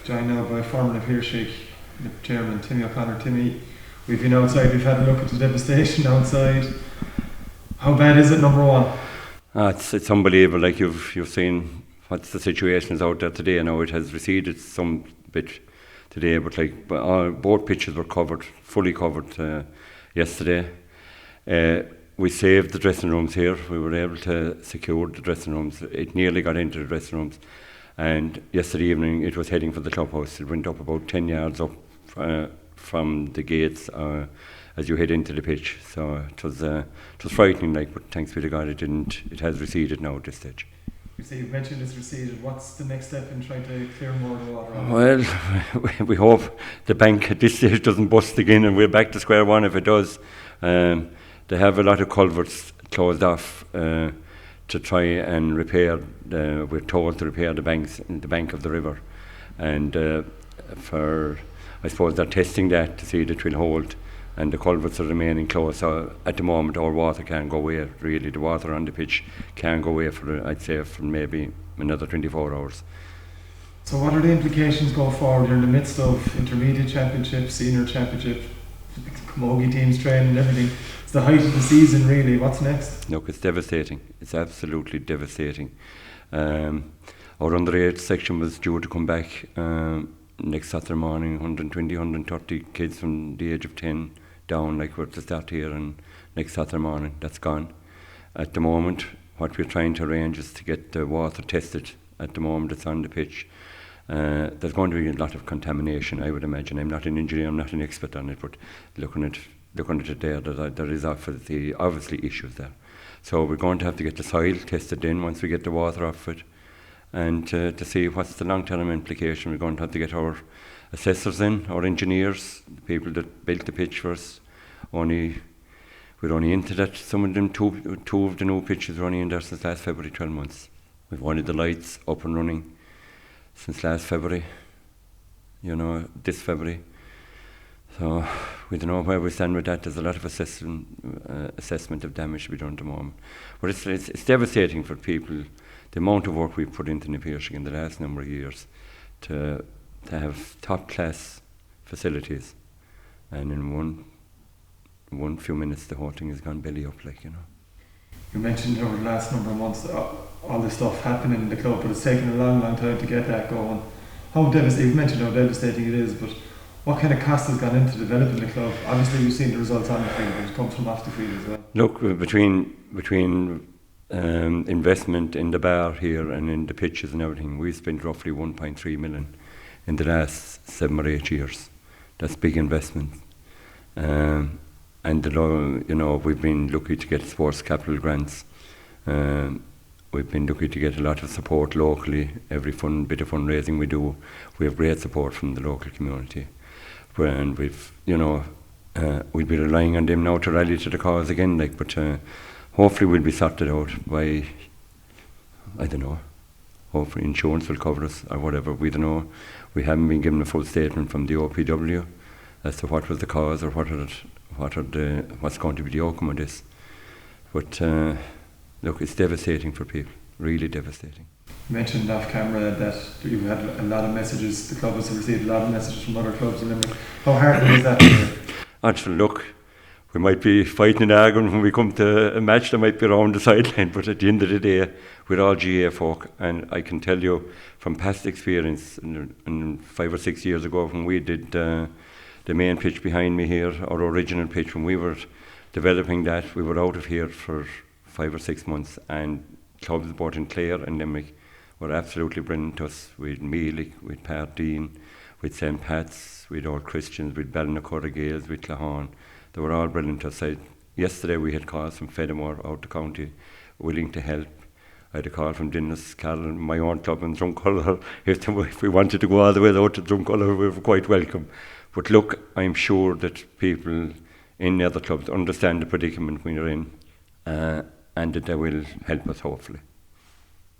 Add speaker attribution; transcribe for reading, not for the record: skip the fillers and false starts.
Speaker 1: joined now by former Piarsaigh Chairman Timmy O'Connor. Timmy, we've been outside, we've had a look at the devastation outside. How bad is it, number one?
Speaker 2: It's unbelievable. Like you've seen what the situation is out there today. Now it has receded some bit today, but like both pitches were fully covered yesterday. We saved the dressing rooms here. We were able to secure the dressing rooms. It nearly got into the dressing rooms. And yesterday evening it was heading for the clubhouse. It went up about 10 yards up from the gates as you head into the pitch. So it was frightening, like, but thanks be to God it didn't. It has receded now at this stage.
Speaker 1: You say you've mentioned it's receded. What's the next step in trying to clear more of the water out?
Speaker 2: Well, we hope the bank at this stage doesn't bust again and we're back to square one if it does. They have a lot of culverts closed off to try and repair. We're told to repair the bank of the river, and I suppose they're testing that to see that it will hold, and the culverts are remaining closed. So at the moment, our water can't go away. Really, the water on the pitch can't go away I'd say for maybe another 24 hours.
Speaker 1: So what are the implications going forward? You're in the midst of intermediate championship, senior championship, camogie teams training, everything. It's the height of the season, really. What's next?
Speaker 2: Look, it's devastating. It's absolutely devastating. Our underage section was due to come back next Saturday morning, 120, 130 kids from the age of 10 down, like we're to start here, and next Saturday morning, that's gone. At the moment, what we're trying to arrange is to get the water tested. At the moment, it's on the pitch. There's going to be a lot of contamination, I would imagine. I'm not an engineer, I'm not an expert on it, but looking at it there is obviously issues there. So we're going to have to get the soil tested in once we get the water off it, and to see what's the long-term implication. We're going to have to get our assessors in, our engineers, the people that built the pitch for us. We're only into that. Some of them, two of the new pitches were only in there since last February, 12 months. We've wanted the lights up and running since last February, this February. So we don't know where we stand with that. There's a lot of assessment of damage to be done at the moment. But it's devastating for people, the amount of work we've put into Piarsaigh in the last number of years to have top-class facilities, and in one few minutes the whole thing has gone belly up, like.
Speaker 1: You mentioned over the last number of months all this stuff happening in the club, but it's taken a long, long time to get that going. You've mentioned how devastating it is, but what kind of cost has gone into developing the club? Obviously, you've seen the results on the field, but it comes from off the field as well.
Speaker 2: Look, between investment in the bar here and in the pitches and everything, we spent roughly 1.3 million in the last 7 or 8 years. That's big investment. And we've been lucky to get sports capital grants. We've been lucky to get a lot of support locally. Every bit of fundraising we do, we have great support from the local community. And we'll be relying on them now to rally to the cause again, but hopefully we'll be sorted out by, I don't know, hopefully insurance will cover us or whatever, we don't know. We haven't been given a full statement from the OPW as to what was the cause or what's going to be the outcome of this. But look, it's devastating for people, really devastating.
Speaker 1: You mentioned off camera that you've had a lot of messages, the club has received a lot of messages from other clubs in Limerick. How hard is that for you?
Speaker 2: Actually, look, we might be fighting and arguing when we come to a match that might be around the sideline, but at the end of the day, we're all GA folk, and I can tell you from past experience, and 5 or 6 years ago when we did the main pitch behind me here, our original pitch, when we were developing that, we were out of here for 5 or 6 months, and clubs both in Clare and Limerick were absolutely brilliant to us. We had Mealy, we had Pardine, we had St. Pat's, we had Old Christians, we had Ballinacurra Gales, we had Clahon. They were all brilliant to us. Yesterday we had calls from Fedamore out the county willing to help. I had a call from Dennis Carroll, my own club in Drumcolor. If we wanted to go all the way out to Drumcolor, we were quite welcome. But look, I'm sure that people in the other clubs understand the predicament we are in, and that they will help us, hopefully.